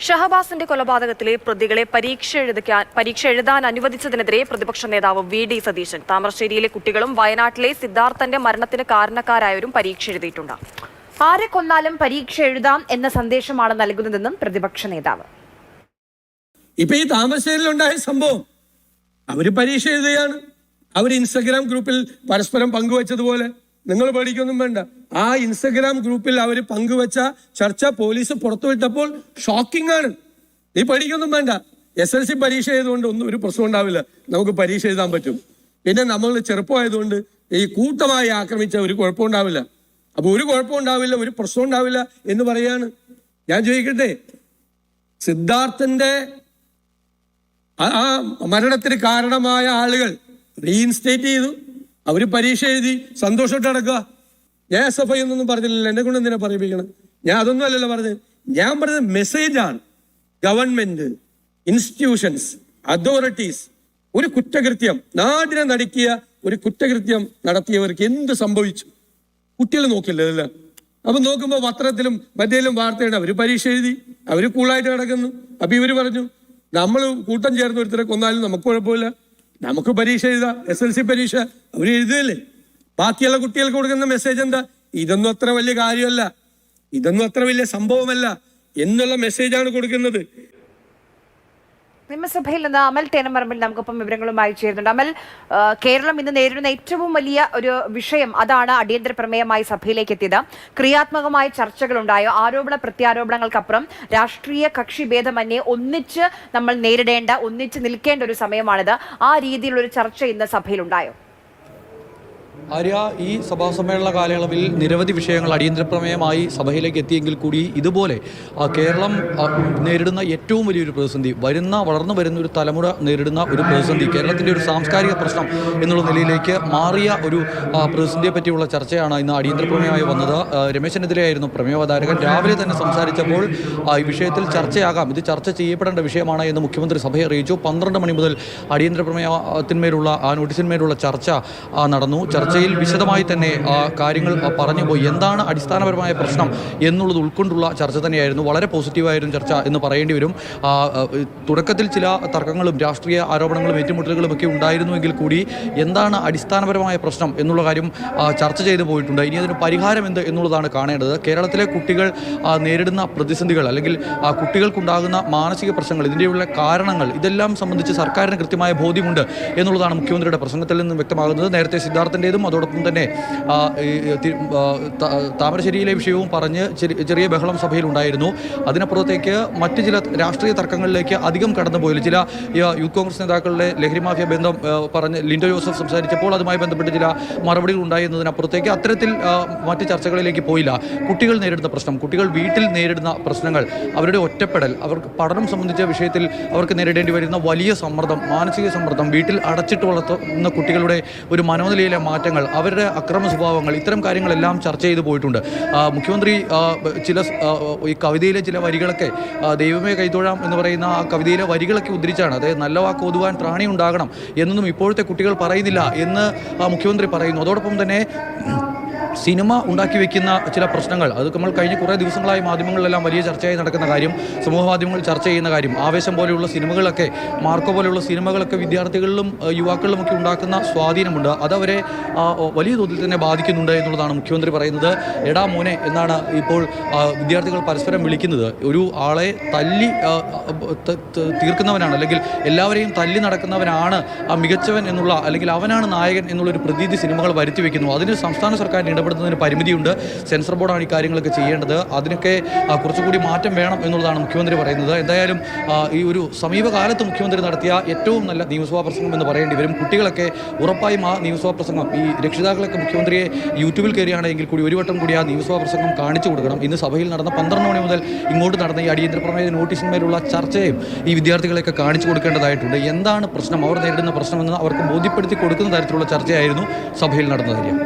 ഷഹബാസിന്റെ കൊലപാതകത്തിലെ പ്രതികളെ പരീക്ഷ എഴുതാൻ അനുവദിച്ചതിനെതിരെ പ്രതിപക്ഷ നേതാവ് വി.ഡി. സതീശൻ. താമരശ്ശേരിയിലെ കുട്ടികളും വയനാട്ടിലെ സിദ്ധാർത്ഥന്റെ മരണത്തിന് കാരണക്കാരായവരും പരീക്ഷ എഴുതിയിട്ടുണ്ട്. ആരെ കൊന്നാലും പരീക്ഷ എഴുതാം എന്ന സന്ദേശമാണ് നൽകുന്നതെന്നും പ്രതിപക്ഷ നേതാവ്. ഇപ്പൊ ഈ താമരശ്ശേരിയിലുണ്ടായ സംഭവം അവര് പരീക്ഷ എഴുതുകയാണ്. അവർ ഇൻസ്റ്റഗ്രാം ഗ്രൂപ്പിൽ പരസ്പരം പങ്കുവച്ചതുപോലെ നിങ്ങൾ പേടിക്കൊന്നും വേണ്ട. ആ ഇൻസ്റ്റഗ്രാം ഗ്രൂപ്പിൽ അവർ പങ്കുവച്ച ചർച്ച പോലീസ് പുറത്തുവിട്ടപ്പോൾ ഷോക്കിംഗ് ആണ്. നീ പേടിക്കൊന്നും വേണ്ട. SLC പരീക്ഷ ആയതുകൊണ്ട് ഒന്നും ഒരു പ്രശ്നം ഉണ്ടാവില്ല. നമുക്ക് പരീക്ഷ എഴുതാൻ പറ്റും. പിന്നെ നമ്മൾ ചെറുപ്പമായതുകൊണ്ട് ഈ കൂട്ടമായി ആക്രമിച്ച ഒരു കുഴപ്പമുണ്ടാവില്ല. അപ്പൊ ഒരു കുഴപ്പമുണ്ടാവില്ല, ഒരു പ്രശ്നം ഉണ്ടാവില്ല എന്ന് പറയാണ്. ഞാൻ ചോദിക്കട്ടെ, സിദ്ധാർത്ഥന്റെ ആ മരണത്തിന് കാരണമായ ആളുകൾ റീഇൻസ്റ്റേറ്റ് ചെയ്തു, അവര് പരീക്ഷ എഴുതി സന്തോഷമായിട്ട് നടക്കുക. ഞാൻ SFI എന്നൊന്നും പറഞ്ഞില്ലല്ലോ, എന്നെ കൊണ്ട് എന്തിനാ പറയിപ്പിക്കണം? ഞാൻ അതൊന്നും അല്ലല്ലോ പറഞ്ഞത്. ഞാൻ പറഞ്ഞത് മെസ്സേജാണ്. ഗവൺമെന്റ്, ഇൻസ്റ്റിറ്റ്യൂഷൻസ്, അതോറിറ്റീസ് ഒരു കുറ്റകൃത്യം, നാടിനെ നടുക്കിയ ഒരു കുറ്റകൃത്യം നടത്തിയവർക്ക് എന്ത് സംഭവിച്ചു? കുട്ടികൾ നോക്കില്ലല്ലോ. അപ്പൊ നോക്കുമ്പോൾ പത്രത്തിലും മറ്റേലും വാർത്തയാണ്, അവര് പരീക്ഷ എഴുതി, അവര് കൂളായിട്ട് നടക്കുന്നു. അപ്പൊ ഇവര് പറഞ്ഞു നമ്മൾ കൂട്ടം ചേർന്ന് ഒരുത്തരെ കൊന്നാലും നമുക്ക് കുഴപ്പമില്ല, നമുക്ക് പരീക്ഷ എഴുതാം. SLC പരീക്ഷ അവര് എഴുതുകയല്ലേ. ബാക്കിയുള്ള കുട്ടികൾക്ക് കൊടുക്കുന്ന മെസ്സേജ് എന്താ? ഇതൊന്നും അത്ര വലിയ കാര്യമല്ല, ഇതൊന്നും അത്ര വലിയ സംഭവമല്ല എന്നുള്ള മെസ്സേജാണ് കൊടുക്കുന്നത്. നിയമസഭയിൽ നിന്ന് അമൽ തേനമറമ്പിൽ നമുക്കൊപ്പം വിവരങ്ങളുമായി ചേരുന്നുണ്ട്. അമൽ, കേരളം ഇന്ന് നേരിടുന്ന ഏറ്റവും വലിയ ഒരു വിഷയം അതാണ് അടിയന്തര പ്രമേയമായി സഭയിലേക്ക് എത്തിയത്. ക്രിയാത്മകമായ ചർച്ചകളുണ്ടായോ? ആരോപണ പ്രത്യാരോപണങ്ങൾക്കപ്പുറം രാഷ്ട്രീയ കക്ഷി ഭേദമന്യേ ഒന്നിച്ച് നമ്മൾ നേരിടേണ്ട, ഒന്നിച്ച് നിൽക്കേണ്ട ഒരു സമയമാണിത്. ആ രീതിയിലൊരു ചർച്ച ഇന്ന് സഭയിലുണ്ടായോ? ആര്യ, ഈ സഭാ സമ്മേളന കാലയളവിൽ നിരവധി വിഷയങ്ങൾ അടിയന്തര പ്രമേയമായി സഭയിലേക്ക് എത്തിയെങ്കിൽ കൂടി ഇതുപോലെ കേരളം നേരിടുന്ന ഏറ്റവും വലിയൊരു പ്രതിസന്ധി, വളർന്നു വരുന്ന ഒരു തലമുറ നേരിടുന്ന ഒരു പ്രതിസന്ധി, കേരളത്തിൻ്റെ ഒരു സാംസ്കാരിക പ്രശ്നം എന്നുള്ള നിലയിലേക്ക് മാറിയ ഒരു പ്രതിസന്ധിയെ പറ്റിയുള്ള ചർച്ചയാണ് ഇന്ന് അടിയന്തര പ്രമേയമായി വന്നത്. രമേശിനെതിരെയായിരുന്നു പ്രമേയാവതാരകൻ. രാവിലെ തന്നെ സംസാരിച്ചപ്പോൾ ഈ വിഷയത്തിൽ ചർച്ചയാകാം, ഇത് ചർച്ച ചെയ്യപ്പെടേണ്ട വിഷയമാണ് എന്ന് മുഖ്യമന്ത്രി സഭയെ അറിയിച്ചു. 12 മണി മുതൽ അടിയന്തര പ്രമേയത്തിന്മേലുള്ള ആ നോട്ടീസിന്മേലുള്ള ചർച്ച നടന്നു. ചർച്ചയിൽ വിശദമായി തന്നെ കാര്യങ്ങൾ പറഞ്ഞുപോയി. എന്താണ് അടിസ്ഥാനപരമായ പ്രശ്നം എന്നുള്ളത് ഉൾക്കൊണ്ടുള്ള ചർച്ച തന്നെയായിരുന്നു. വളരെ പോസിറ്റീവായിരുന്നു ചർച്ച എന്ന് പറയേണ്ടി വരും. തുടക്കത്തിൽ ചില തർക്കങ്ങളും രാഷ്ട്രീയ ആരോപണങ്ങളും ഏറ്റുമുട്ടലുകളും ഒക്കെ ഉണ്ടായിരുന്നുവെങ്കിൽ കൂടി എന്താണ് അടിസ്ഥാനപരമായ പ്രശ്നം എന്നുള്ള കാര്യം ചർച്ച ചെയ്തു പോയിട്ടുണ്ട്. ഇനി അതിന് പരിഹാരം എന്ത് എന്നുള്ളതാണ് കാണേണ്ടത്. കേരളത്തിലെ കുട്ടികൾ നേരിടുന്ന പ്രതിസന്ധികൾ, അല്ലെങ്കിൽ കുട്ടികൾക്കുണ്ടാകുന്ന മാനസിക പ്രശ്നങ്ങൾ, ഇതിൻ്റെയുള്ള കാരണങ്ങൾ, ഇതെല്ലാം സംബന്ധിച്ച് സർക്കാരിന് കൃത്യമായ ബോധ്യമുണ്ട് എന്നുള്ളതാണ് മുഖ്യമന്ത്രിയുടെ പ്രസംഗത്തിൽ നിന്നും വ്യക്തമാകുന്നത്. നേരത്തെ സിദ്ധാർത്ഥൻ്റെതും അതോടൊപ്പം തന്നെ താമരശ്ശേരിയിലെ വിഷയവും പറഞ്ഞ് ചെറിയ ബഹളം സഭയിൽ ഉണ്ടായിരുന്നു. അതിനപ്പുറത്തേക്ക് മറ്റ് ചില രാഷ്ട്രീയ തർക്കങ്ങളിലേക്ക് അധികം കടന്നുപോയില്ല. ചില യൂത്ത് കോൺഗ്രസ് നേതാക്കളുടെ ലഹരി മാഫിയ ബന്ധം പറഞ്ഞ് ലിൻഡോ ജോസഫ് സംസാരിച്ചപ്പോൾ അതുമായി ബന്ധപ്പെട്ട് ചില മറുപടികൾ ഉണ്ടായിരുന്നതിനപ്പുറത്തേക്ക് അത്തരത്തിൽ മറ്റ് ചർച്ചകളിലേക്ക് പോയില്ല. കുട്ടികൾ നേരിടുന്ന പ്രശ്നം, കുട്ടികൾ വീട്ടിൽ നേരിടുന്ന പ്രശ്നങ്ങൾ, അവരുടെ ഒറ്റപ്പെടൽ, അവർക്ക് പഠനം സംബന്ധിച്ച വിഷയത്തിൽ അവർക്ക് നേരിടേണ്ടി വരുന്ന വലിയ സമ്മർദ്ദം, മാനസിക സമ്മർദ്ദം, വീട്ടിൽ അടച്ചിട്ട് വളർത്തുന്ന കുട്ടികളുടെ ഒരു മനോനിലയിലെ മാറ്റങ്ങൾ, അവരുടെ അക്രമ സ്വഭാവങ്ങൾ, ഇത്തരം കാര്യങ്ങളെല്ലാം ചർച്ച ചെയ്തു പോയിട്ടുണ്ട്. മുഖ്യമന്ത്രി ഈ കവിതയിലെ ചില വരികളൊക്കെ, ദൈവമേ കൈതൊഴാം എന്ന് പറയുന്ന ആ കവിതയിലെ വരികളൊക്കെ ഉദ്ധരിച്ചാണ്. അതായത് നല്ല വാക്ക് ഓതുവാൻ പ്രാണി ഉണ്ടാകണം എന്നൊന്നും ഇപ്പോഴത്തെ കുട്ടികൾ പറയുന്നില്ല എന്ന് മുഖ്യമന്ത്രി പറയുന്നു. അതോടൊപ്പം തന്നെ സിനിമ ഉണ്ടാക്കി വെക്കുന്ന ചില പ്രശ്നങ്ങൾ, അത് നമ്മൾ കഴിഞ്ഞ കുറേ ദിവസങ്ങളായി മാധ്യമങ്ങളിലെല്ലാം വലിയ ചർച്ചയായി നടക്കുന്ന കാര്യം, സമൂഹ മാധ്യമങ്ങൾ ചർച്ച ചെയ്യുന്ന കാര്യം. ആവേശം പോലെയുള്ള സിനിമകളൊക്കെ, മാർക്കോ പോലെയുള്ള സിനിമകളൊക്കെ വിദ്യാർത്ഥികളിലും യുവാക്കളിലുമൊക്കെ ഉണ്ടാക്കുന്ന സ്വാധീനമുണ്ട്. അതവരെ വലിയ തോതിൽ തന്നെ ബാധിക്കുന്നുണ്ട് എന്നുള്ളതാണ് മുഖ്യമന്ത്രി പറയുന്നത്. എടാ മോനെ എന്നാണ് ഇപ്പോൾ വിദ്യാർത്ഥികൾ പരസ്പരം വിളിക്കുന്നത്. ഒരു ആളെ തല്ലി തീർക്കുന്നവനാണ്, അല്ലെങ്കിൽ എല്ലാവരെയും തല്ലി നടക്കുന്നവനാണ് മികച്ചവൻ എന്നുള്ള, അല്ലെങ്കിൽ അവനാണ് നായകൻ എന്നുള്ളൊരു പ്രതീതി സിനിമകൾ വരുത്തി വയ്ക്കുന്നു. അതിന് സംസ്ഥാന സർക്കാരിന് ഇടപെടുന്നതിന് പരിമിതിയുണ്ട്. സെൻസർ ബോർഡാണ് ഈ കാര്യങ്ങളൊക്കെ ചെയ്യേണ്ടത്. അതിനൊക്കെ കുറച്ചുകൂടി മാറ്റം വേണം എന്നുള്ളതാണ് മുഖ്യമന്ത്രി പറയുന്നത്. എന്തായാലും ഈ ഒരു സമീപകാലത്ത് മുഖ്യമന്ത്രി നടത്തിയ ഏറ്റവും നല്ല നിയമസഭാ പ്രസംഗം എന്ന് പറയേണ്ടി വരും. കുട്ടികളൊക്കെ ഉറപ്പായും ആ നിയമസഭാ പ്രസംഗം, ഈ രക്ഷിതാക്കളൊക്കെ മുഖ്യമന്ത്രിയെ യൂട്യൂബിൽ കയറിയാണെങ്കിൽ കൂടി ഒരു വട്ടം കൂടി ആ നിയമസഭാ പ്രസംഗം കാണിച്ചു കൊടുക്കണം. ഇന്ന് സഭയിൽ നടന്ന 12 മണി മുതൽ ഇങ്ങോട്ട് നടന്ന ഈ അടിയന്തര പ്രമേയ നോട്ടീസിന്മേലുള്ള ചർച്ചയും ഈ വിദ്യാർത്ഥികളെയൊക്കെ കാണിച്ചു കൊടുക്കേണ്ടതായിട്ടുണ്ട്. എന്താണ് പ്രശ്നം, അവർ നേരിടുന്ന പ്രശ്നമെന്ന് അവർക്ക് ബോധ്യപ്പെടുത്തി കൊടുക്കുന്ന തരത്തിലുള്ള ചർച്ചയായിരുന്നു സഭയിൽ നടന്ന കാര്യം.